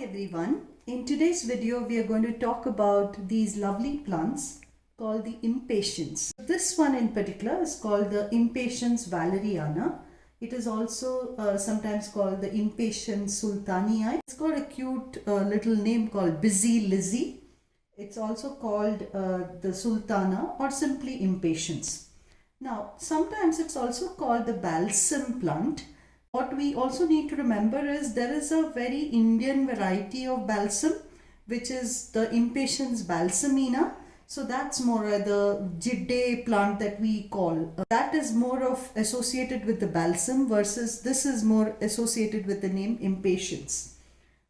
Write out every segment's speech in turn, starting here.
Hi everyone. In today's video we are going to talk about these lovely plants called the Impatiens. This one in particular is called the Impatiens Wallariana. It is also sometimes called the Impatiens Sultanii. It's got a cute little name called Busy Lizzie. It's also called the Sultana or simply Impatiens. Now sometimes it's also called the Balsam plant. What we also need to remember is there is a very Indian variety of balsam, which is the Impatiens balsamina. So that's more the jidde plant that we call. That is more of associated with the balsam versus this is more associated with the name Impatiens.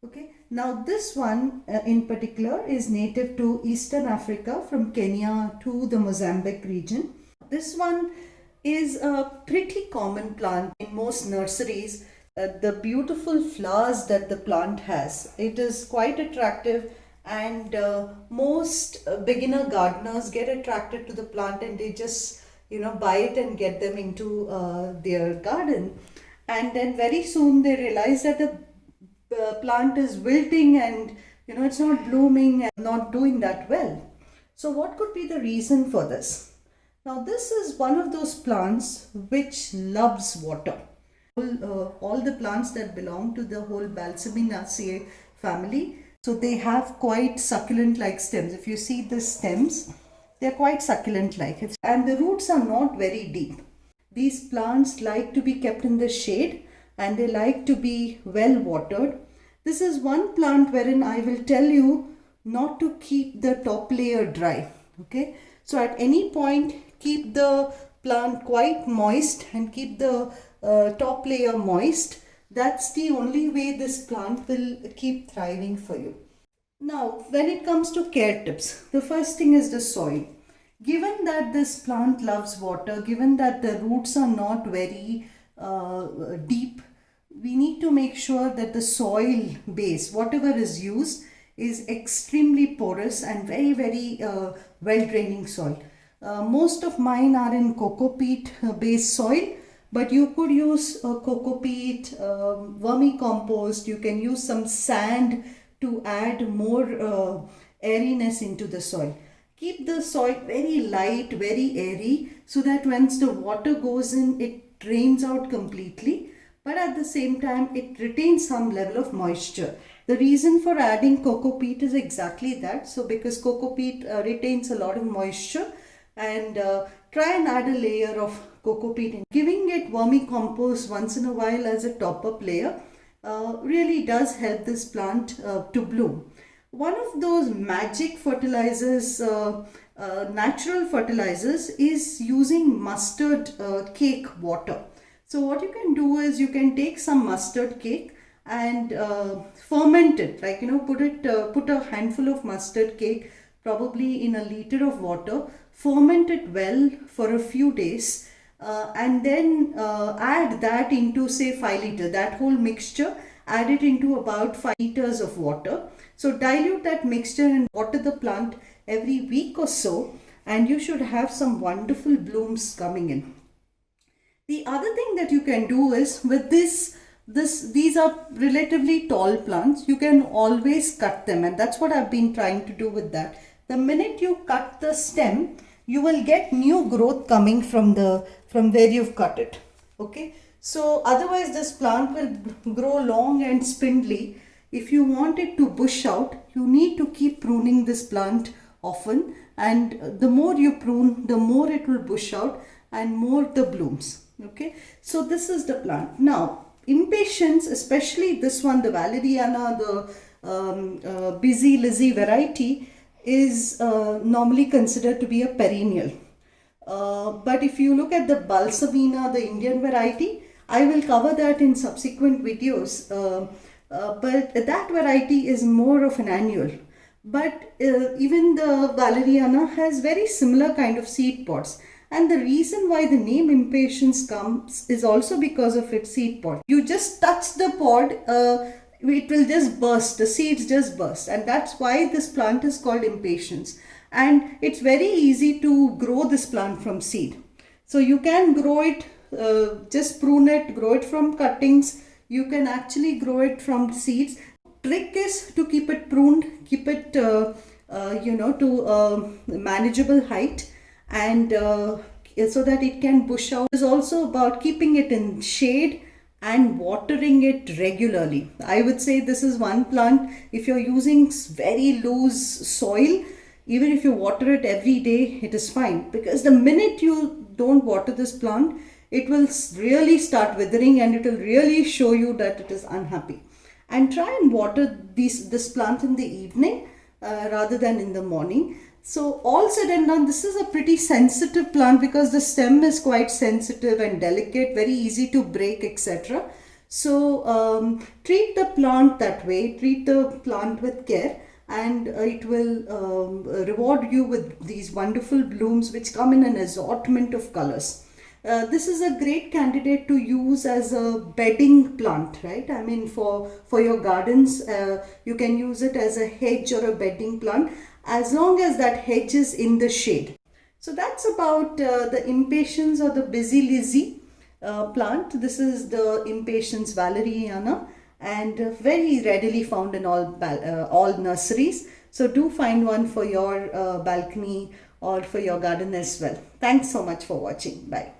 Okay. Now this one in particular is native to Eastern Africa from Kenya to the Mozambique region. This one is a pretty common plant in most nurseries. The beautiful flowers that the plant has, it is quite attractive, and most beginner gardeners get attracted to the plant and they just buy it and get them into their garden, and then very soon they realize that the plant is wilting and it's not blooming and not doing that well. So what could be the reason for this? Now this is one of those plants which loves water. All the plants that belong to the whole Balsaminaceae family, so they have quite succulent like stems. If you see the stems, they are quite succulent like, and the roots are not very deep. These plants like to be kept in the shade and they like to be well watered. This is one plant wherein I will tell you not to keep the top layer dry. Okay, so at any point keep the plant quite moist and keep the top layer moist. That's the only way this plant will keep thriving for you. Now when it comes to care tips, the first thing is the soil. Given that this plant loves water, given that the roots are not very deep, we need to make sure that the soil base, whatever is used, is extremely porous and very well draining soil. Most of mine are in coco peat based soil, but you could use coco peat, vermicompost. You can use some sand to add more airiness into the soil. Keep the soil very light, very airy, so that once the water goes in, it drains out completely, but at the same time it retains some level of moisture. The reason for adding coco peat is exactly that. So because coco peat retains a lot of moisture, and try and add a layer of coco peat in. Giving it vermicompost once in a while as a top-up layer really does help this plant to bloom. One of those magic fertilizers, natural fertilizers, is using mustard cake water. So what you can do is you can take some mustard cake and ferment it, like put a handful of mustard cake probably in a liter of water, ferment it well for a few days, and then add that into say 5 liters, that whole mixture, add it into about 5 liters of water. So dilute that mixture and water the plant every week or so, and you should have some wonderful blooms coming in. The other thing that you can do is with these are relatively tall plants, you can always cut them, and that's what I've been trying to do with that. The minute you cut the stem, you will get new growth coming from where you've cut it. Okay, so otherwise this plant will grow long and spindly. If you want it to bush out, you need to keep pruning this plant often, and the more you prune, the more it will bush out and more the blooms. Okay, so this is the plant. Now Impatiens, especially this one, the Wallariana, the Busy Lizzie variety, is normally considered to be a perennial. But if you look at the Balsamina, the Indian variety, I will cover that in subsequent videos. But that variety is more of an annual. But even the Wallariana has very similar kind of seed pods. And the reason why the name Impatiens comes is also because of its seed pod. You just touch the pod, it will just burst, the seeds just burst, and that's why this plant is called Impatiens. And it's very easy to grow this plant from seed. So you can grow it, just prune it, grow it from cuttings. You can actually grow it from seeds. trick is to keep it pruned, keep it to a manageable height, and so that it can bush out. It's also about keeping it in shade and watering it regularly. I would say this is one plant, if you're using very loose soil, even if you water it every day, it is fine, because the minute you don't water this plant, it will really start withering and it will really show you that it is unhappy. And try and water this plant in the evening rather than in the morning. So all said and done, this is a pretty sensitive plant because the stem is quite sensitive and delicate, very easy to break, etc. So treat the plant that way, treat the plant with care, and it will reward you with these wonderful blooms which come in an assortment of colors. This is a great candidate to use as a bedding plant, right? I mean, for your gardens, you can use it as a hedge or a bedding plant, as long as that hedge is in the shade. So that's about the Impatiens or the Busy Lizzie plant. This is the Impatiens Wallariana, and very readily found in all nurseries. So do find one for your balcony or for your garden as well. Thanks so much for watching. Bye.